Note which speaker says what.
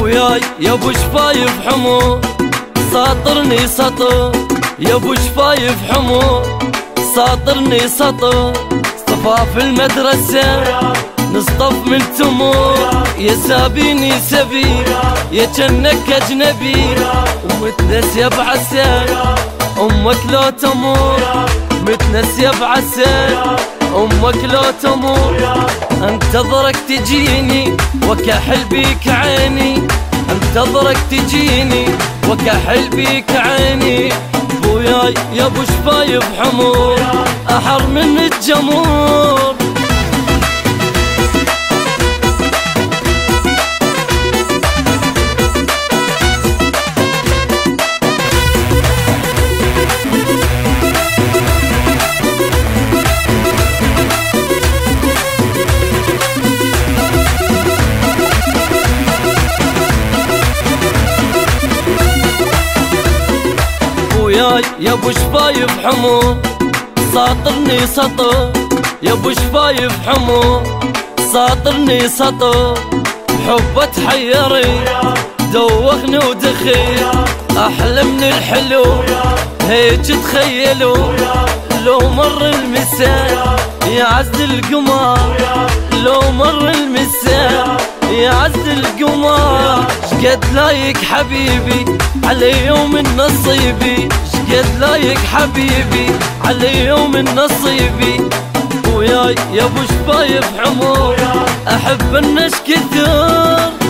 Speaker 1: وياي يا ابو شفايف حمو ساطرني سطر، يا ابو شفايف حمو ساطرني سطر. صفاف المدرسة نصطف من تمور، يا سابيني سبي يا جنك اجنبي. ومتنسية بعسل امك لو تمور، متنسية بعسل امك لو تمور. انتظرك تجيني وكحل بيك عيني، انتظرك تجيني وكحل بيك عيني. بوياي يا ابو شفايف حمور احر من الجمور. وياي يا ابو شفايف حمو ساطرني سطر، يا ابو شفايف حمو ساطرني سطر. بحبه تحيري دوخني ودخي، احلى من الحلو هيك تخيلوا. لو مر المساء يا عز القمر، لو مر المساء يا عز القمر. شقد لايق حبيبي على يوم النصيبي، شقد لايق حبيبي على يوم النصيبي. وياي يا ابو شفايف حمور احب الناس كثر.